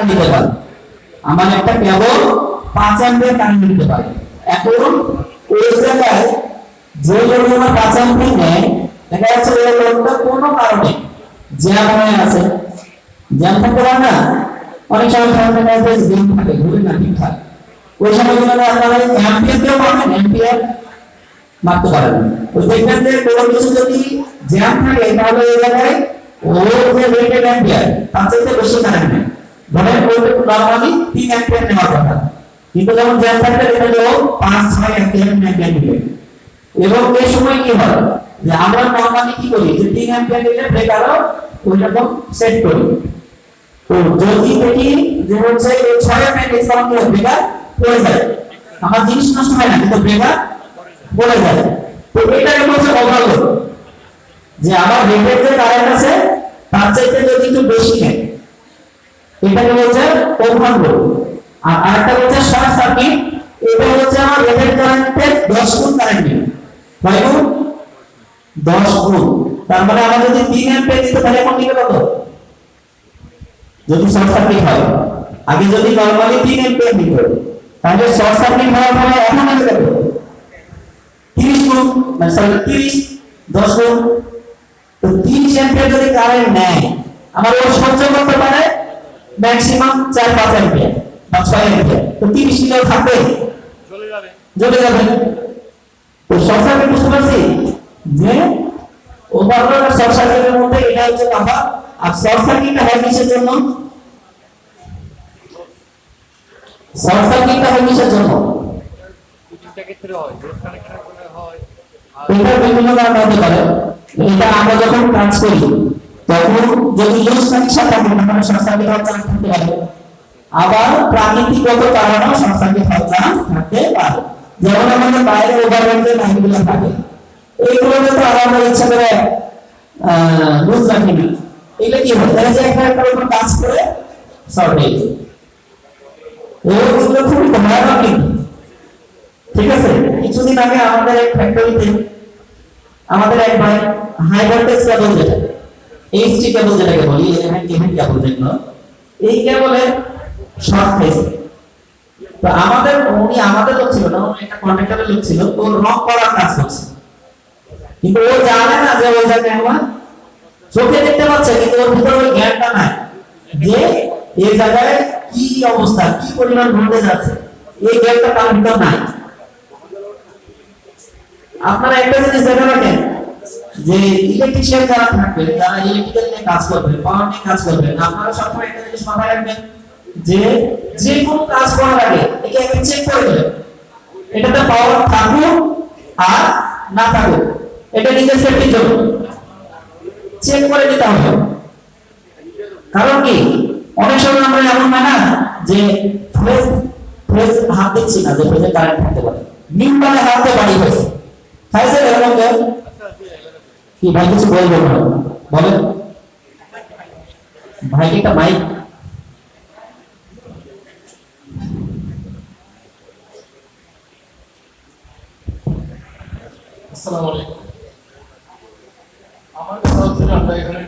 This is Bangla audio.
নিতে পারে, আমার একটা কেবল 5 অ্যাম্পিয়ার কারেন্ট নিতে পারে। এখন ওই জায়গায় যে লোড আমার 5 অ্যাম্পিয়ার নেয়, দেখা যাচ্ছে ওই লোডটা কোনো কারণে জ্যাম হয়ে আছে। জ্যাম থাকতে পারে না, অনেক সময় দেখা যায় জ্যাম থাকে, ঘুরে না ঠিকঠাক। ওই সময়গুলোতে আপনারা অ্যাম্পিয়ার দিয়েও পাবেন, অ্যাম্পিয়ার মাপতে পারেন। ওই দেখবেন যে কোনো কিছু যদি জ্যাম থাকে তাহলে এই জায়গায় ওর যে রেটেড অ্যাম্পিয়ার তার চাইতে বেশি কারেন্ট নেয়। ধরেন ওই নরমালি 3 অ্যাম্পিয়ার নেওয়ার কথা, কিন্তু যখন জ্যাম থাকবে এটা হলো 5-6 অ্যাম্পিয়ার নেবে। এবং এই সময় কি হয় যে আমরা নরমালি কি করি যে 3 অ্যাম্পিয়ার নিলে ব্রেকারও ওইরকম সেট করি। তো যদি দেখি যে হচ্ছে এই 6 অ্যাম্পিয়ার ডিসকাউন্ট করে ব্রেকার পড়ে যায়, আমার জিনিস নষ্ট হয় না কিন্তু ব্রেকার পড়ে যায়। তো এটা হচ্ছে ওভারলোড, যে আমার রেটেড যে কারেন্ট আছে তার চাইতে যদি একটু বেশি নেয়, এটাকে বলছে ওভারলোড। আর আরেকটা হচ্ছে শর্ট সার্কিট, এটা হচ্ছে আমার রেটেড কারেন্টের 10 গুণ কারেন্ট নেবে। কয় গুণ? 10 গুণ। তার মানে আমরা যদি 3 অ্যাম্পিয়ার দিতে তাহলে এখন নিবে কত? যদি শর্ট সার্কিট হয়, আগে যদি নরমালি 3 অ্যাম্পিয়ার দিত, তাহলে শর্ট সার্কিট হওয়ার পরে এখন নেবে কত? 30 গুণ, মানে সরি 30 10 গুণ। তো 30 অ্যাম্পিয়ার যদি কারেন্ট নেয়, আমার ও সহ্য করতে পারে ম্যাক্সিমাম 4-5 অ্যাম্পিয়ার বা 6 অ্যাম্পিয়ার। তো 30 কিলো থাকবে, জ্বলে যাবে। তো শর্ট সার্কিট বুঝতে পারছি যে ওভারলোড আর শর্ট সার্কিটের মধ্যে এটা হচ্ছে তফাৎ। আর শর্ট সার্কিটটা হয় কিসের জন্য? শর্ট সার্কিটটা হয় কিসের জন্য? এটা বিভিন্ন কারণে হতে পারে। এটা আমরা যখন কাজ করি তখন যদি লুজ কানেকশন থাকে তাহলে শর্ট সার্কিট হওয়ার চান্স থাকতে পারে। আবার প্রাকৃতিকগত কারণেও শর্ট সার্কিট হওয়ার চান্স থাকতে পারে। যেমন আমাদের বাইরে ওভারলোডের লাইনগুলো থাকে, এইগুলোতে তো আমরা ইচ্ছা করে লুজ রাখি না। এগুলো কি হয়, দেখা যায় একটা উপর কাজ করে শর্ট হয়ে যায়। এগুলো খুবই ভয়ানক কিন্তু। ঠিক আছে, কিছুদিন আগে আমাদের এক ফ্যাক্টরিতে আমাদের এক ভাই হাই ভোল্টেজ কেবল, যেটা এইচটি কেবল যেটাকে বলি, কেবল যেগুলো, এই কেবলে শর্ট খাইছে। তো আমাদের উনি আমাদের লোক ছিল না, উনি একটা কন্ট্রাক্টরের লোক ছিল, ও রং করার কাজ করছে। কিন্তু ও জানে না যে ওই জায়গায় আমার চোখে দেখতে পাচ্ছে, কিন্তু ওর ভিতরে ওই জ্ঞানটা নাই যে এই জায়গায় কি অবস্থা, কি পরিমাণ ভোল্টেজ আছে, এই জ্ঞানটা তার ভিতর নাই। আপনারা একটা জিনিস দেখে রাখেন যে ইলেকট্রিশিয়ান যারা থাকবেন, যারা ইলেকট্রিক্যাল নিয়ে কাজ করবেন, পাওয়ার নিয়ে কাজ করবেন, আপনারা সবসময় একটা জিনিস মাথায় রাখবেন যে যে কোনো কাজ করার আগে একে আগে চেক করে নেবেন, এটাতে পাওয়ার থাকুক আর না থাকুক, এটা নিজের সেফটির জন্য চেক করে নিতে হবে। কারণ কি অনেক সময় আমরা এমন হয় না যে ফ্রেজ হাত দিচ্ছি না যে ফ্রেজে কারেন্ট থাকতে পারে, নিম্বালে হাতে বাড়ি হয়েছে খাইছে এরকম কেন কি ভাই কিছু বলবো না, বলেন ভাই একটা মাইক। আসসালামু আলাইকুম। আমার কথা হচ্ছে আমরা এখানে